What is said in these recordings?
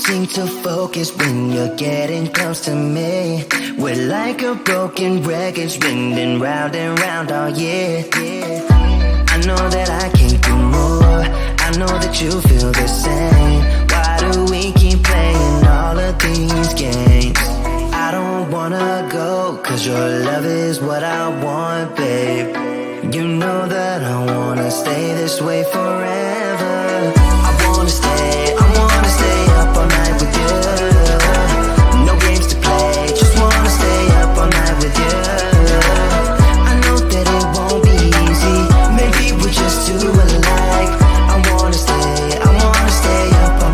seem to focus when you're getting close to me. We're like a broken record spinning round and round all year. I know that I can't do more, I know that you feel the same. Why do we keep playing all of these games? I don't wanna go, cause your love is what I want, babe. You know that I wanna stay this way forever. I wanna stay up all night with you. No games to play, just wanna stay up all night with you. I know that it won't be easy, maybe we're just too alike. I wanna stay up all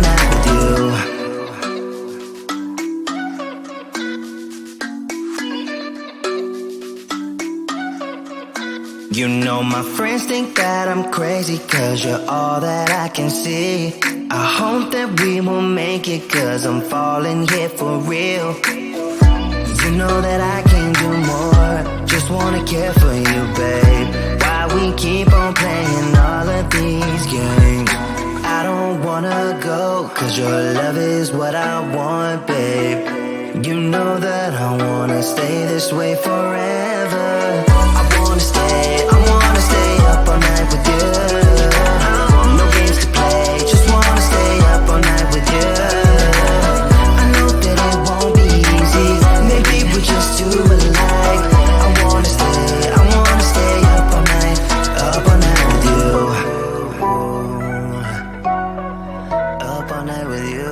night with you. You know my friends think that I'm crazy, cause you're all that I can see. I hope that we will make it, cause I'm falling here for real. You know that I can't do more, just wanna care for you, babe. Why we keep on playing all of these games? I don't wanna go, cause your love is what I want, babe. You know that I wanna stay this way forever. I wanna stay up all night with you. No games to play, just wanna stay up all night with you. I know that it won't be easy, maybe we're just too alike. I wanna stay up all night with you. Up all night with you.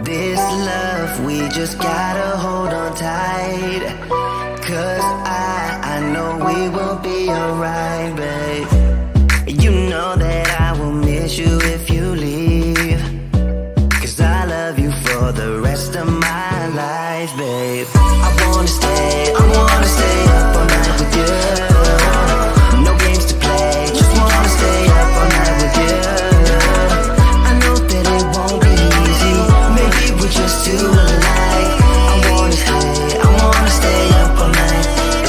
This love, we just gotta hold on tight. Cause I know we will be alright, babe. You know that I will miss you if you leave. Cause I love you for the rest of my life, babe. I wanna stay up all night with you. No games to play, just wanna stay up all night with you. I know that it won't be easy, maybe we're just too alike. I wanna stay up all night with you.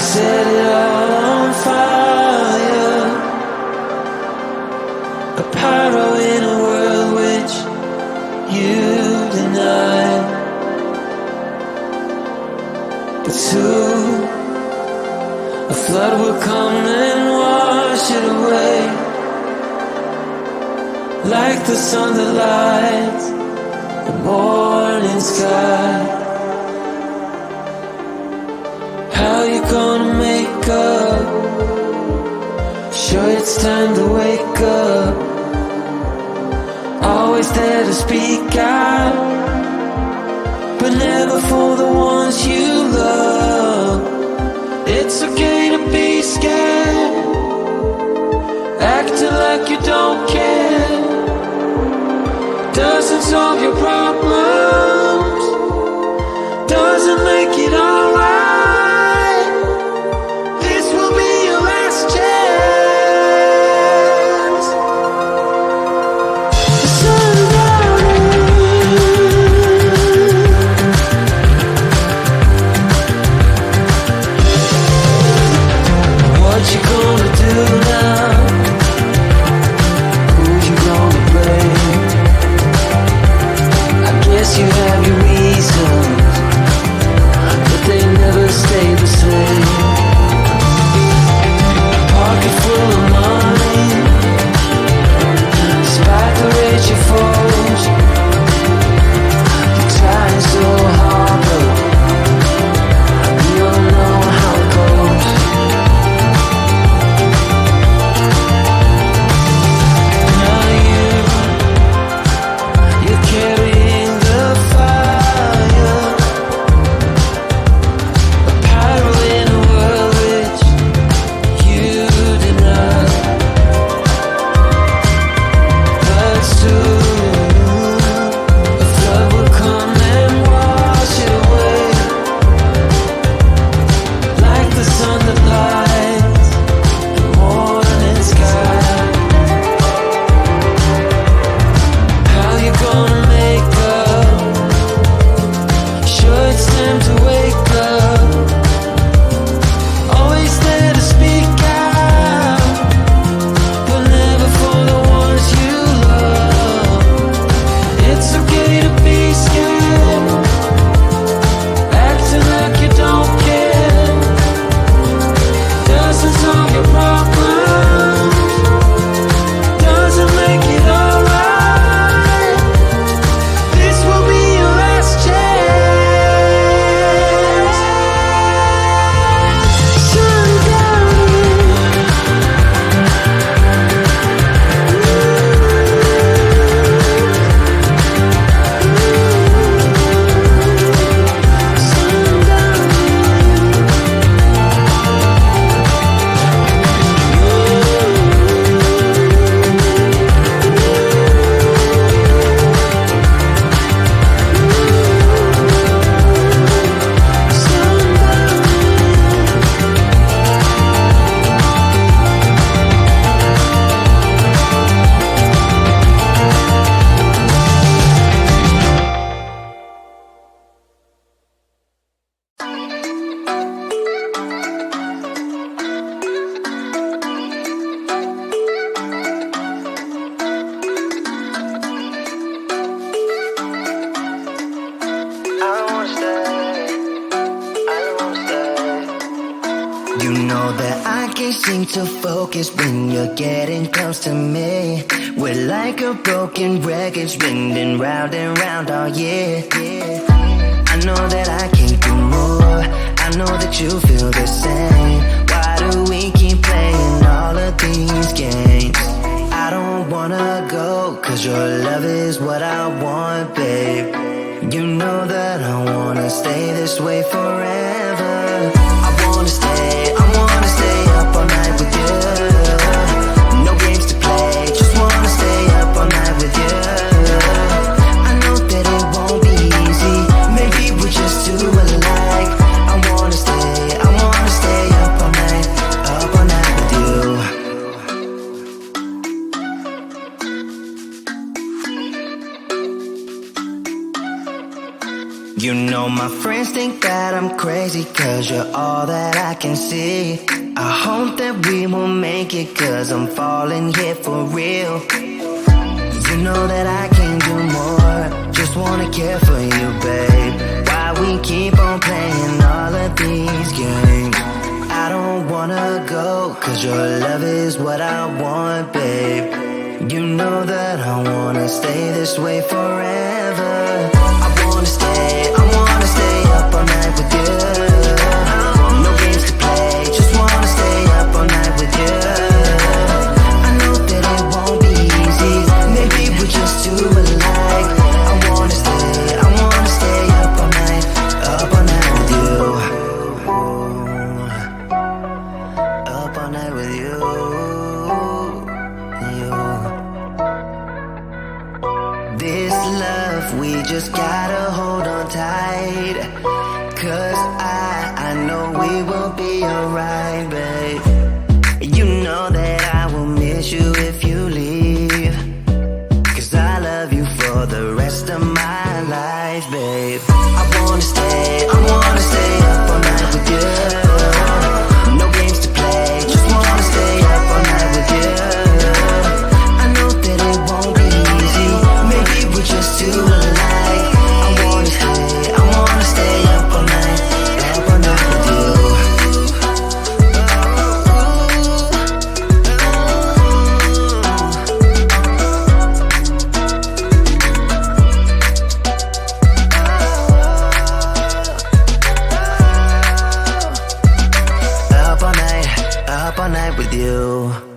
set it all on fire. A pyro in a world which you deny. But soon a flood will come and wash it away, like the sun that lights the morning sky. How you gonna make up? Sure it's time to wake up. Always there to speak out, but never for the ones you love. It's okay to be scared, acting like you don't care. Doesn't solve your problems, doesn't make it alright. This will be your last chance. What you gonna do now? Who you gonna blame? I guess you have your reasons, but they never stay the same. Pocket full of money, despite the rage you foes. You're trying so hard, but you don't know how it goes. Now you're carrying the fire, a pyro in a world which you deny. But soon a flood will come and wash it away, like the sun that lights the morning sky. How you gonna make up? Sure it's time to wake up. Always there to speak out, but never for the ones you love. It's okay to be scared, acting like you don't care. Doesn't solve your problems, doesn't make it alright. This will be your last chance. Sundown. You know that I can't seem to focus when you're getting close to me. We're like a broken record spinning round and round all year. I know that I can't do more, I know that you feel the same. Why do we keep playing all of these games? I don't wanna go, cause your love is what I want, babe. You know that I wanna stay this way forever. I wanna stay up all night with you. No games to play, just wanna stay up all night with you. I know that it won't be easy, maybe we're just too alike. I wanna stay up all night with you. You know my friends friends think that I'm crazy, cause you're all that I can see. I hope that we will make it, cause I'm falling here for real. You know that I can't do more, just wanna care for you, babe. Why we keep on playing all of these games? I don't wanna go, cause your love is what I want, babe. You know that I wanna stay this way forever. I wanna stay up all night with you. No games to play, just wanna stay up all night with you. I know that it won't be easy, maybe we're just too alike. I wanna stay up all night with you. Up all night with you. This love, we just gotta hold on tight. Cause I know we will be alright, babe. You know that I will miss you if you leave. Cause I love you for the rest of my life, babe. I wanna stay up all night with you. No games to play, just wanna stay up all night with you. I know that it won't be easy, maybe we're just too alike. I wanna stay up all night with you. Up all night with you.